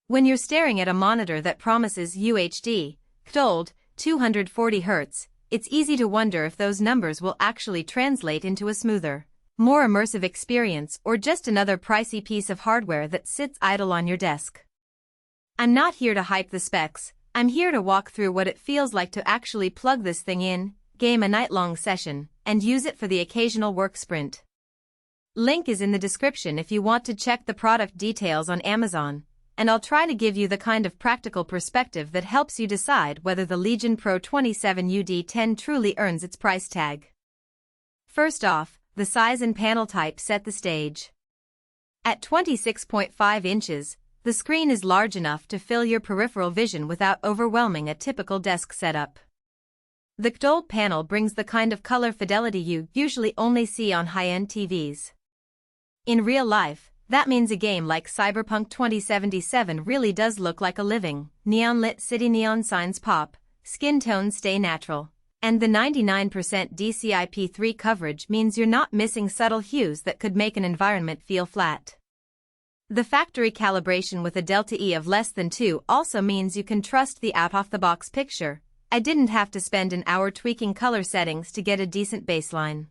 When you're staring at a monitor that promises UHD, QD-OLED, 240 Hz, it's easy to wonder if those numbers will actually translate into a smoother, more immersive experience or just another pricey piece of hardware that sits idle on your desk. I'm not here to hype the specs, I'm here to walk through what it feels like to actually plug this thing in, game a night-long session, and use it for the occasional work sprint. Link is in the description if you want to check the product details on Amazon, and I'll try to give you the kind of practical perspective that helps you decide whether the Legion Pro 27 UD10 truly earns its price tag. First off, the size and panel type set the stage. At 26.5 inches, the screen is large enough to fill your peripheral vision without overwhelming a typical desk setup. The QD-OLED panel brings the kind of color fidelity you usually only see on high-end TVs. In real life, that means a game like Cyberpunk 2077 really does look like a living, neon-lit city. Neon signs pop, skin tones stay natural, and the 99% DCI-P3 coverage means you're not missing subtle hues that could make an environment feel flat. The factory calibration with a delta E of less than 2 also means you can trust the out-of-the-box picture. I didn't have to spend an hour tweaking color settings to get a decent baseline.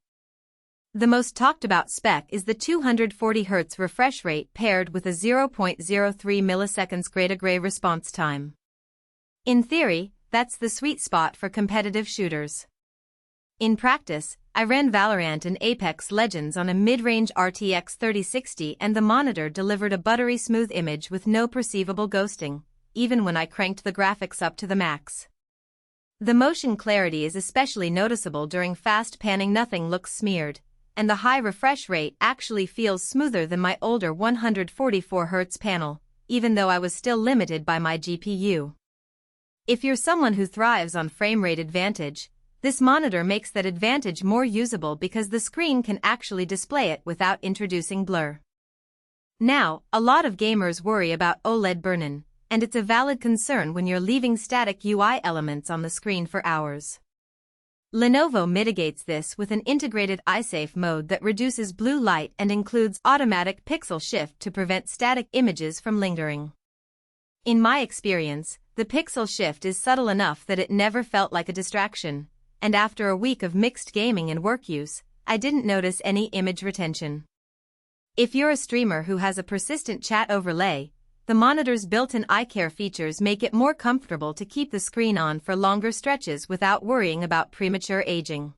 The most talked about spec is the 240 Hz refresh rate paired with a 0.03 milliseconds gray-to-gray response time. In theory, that's the sweet spot for competitive shooters. In practice, I ran Valorant and Apex Legends on a mid-range RTX 3060 and the monitor delivered a buttery smooth image with no perceivable ghosting, even when I cranked the graphics up to the max. The motion clarity is especially noticeable during fast panning. Nothing looks smeared, and the high refresh rate actually feels smoother than my older 144 Hz panel, even though I was still limited by my GPU. If you're someone who thrives on frame rate advantage, this monitor makes that advantage more usable because the screen can actually display it without introducing blur. Now, a lot of gamers worry about OLED burn-in, and it's a valid concern when you're leaving static UI elements on the screen for hours. Lenovo mitigates this with an integrated Eyesafe mode that reduces blue light and includes automatic pixel shift to prevent static images from lingering. In my experience, the pixel shift is subtle enough that it never felt like a distraction, and after a week of mixed gaming and work use, I didn't notice any image retention. If you're a streamer who has a persistent chat overlay, the monitor's built-in eye care features make it more comfortable to keep the screen on for longer stretches without worrying about premature aging.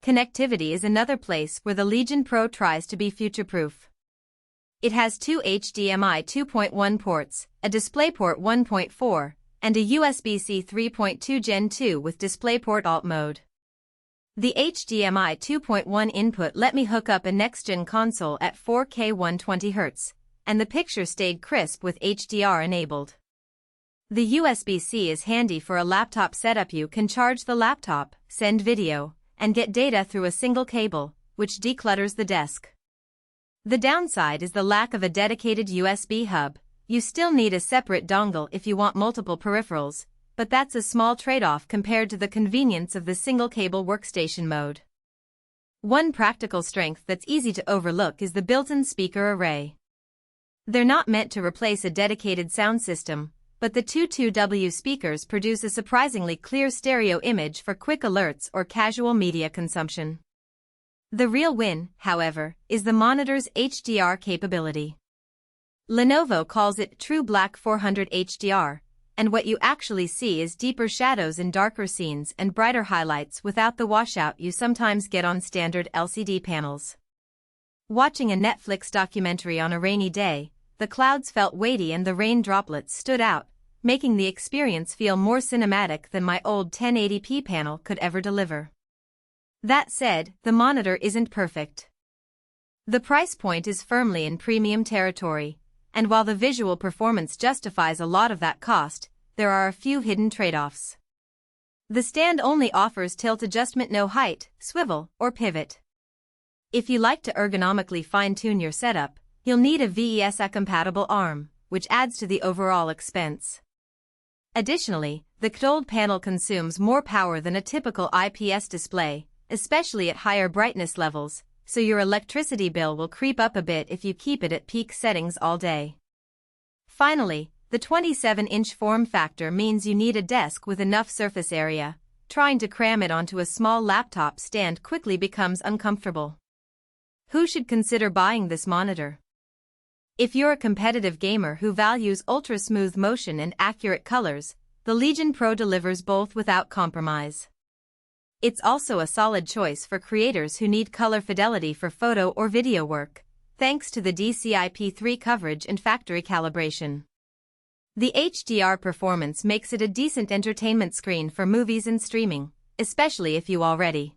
Connectivity is another place where the Legion Pro tries to be future-proof. It has two HDMI 2.1 ports, a DisplayPort 1.4, and a USB-C 3.2 Gen 2 with DisplayPort Alt mode. The HDMI 2.1 input let me hook up a next-gen console at 4K 120 Hz. And the picture stayed crisp with HDR enabled. The USB-C is handy for a laptop setup. You can charge the laptop, send video, and get data through a single cable, which declutters the desk. The downside is the lack of a dedicated USB hub. You still need a separate dongle if you want multiple peripherals, but that's a small trade-off compared to the convenience of the single cable workstation mode. One practical strength that's easy to overlook is the built-in speaker array. They're not meant to replace a dedicated sound system, but the 22W speakers produce a surprisingly clear stereo image for quick alerts or casual media consumption. The real win, however, is the monitor's HDR capability. Lenovo calls it True Black 400 HDR, and what you actually see is deeper shadows in darker scenes and brighter highlights without the washout you sometimes get on standard LCD panels. Watching a Netflix documentary on a rainy day, the clouds felt weighty and the rain droplets stood out, making the experience feel more cinematic than my old 1080p panel could ever deliver. That said, the monitor isn't perfect. The price point is firmly in premium territory, and while the visual performance justifies a lot of that cost, there are a few hidden trade-offs. The stand only offers tilt adjustment, no height, swivel, or pivot. If you like to ergonomically fine-tune your setup, you'll need a VESA-compatible arm, which adds to the overall expense. Additionally, the QD-OLED panel consumes more power than a typical IPS display, especially at higher brightness levels, so your electricity bill will creep up a bit if you keep it at peak settings all day. Finally, The 27-inch form factor means you need a desk with enough surface area. Trying to cram it onto a small laptop stand quickly becomes uncomfortable. Who should consider buying this monitor? If you're a competitive gamer who values ultra-smooth motion and accurate colors, the Legion Pro delivers both without compromise. It's also a solid choice for creators who need color fidelity for photo or video work, thanks to the DCI-P3 coverage and factory calibration. The HDR performance makes it a decent entertainment screen for movies and streaming, especially if you already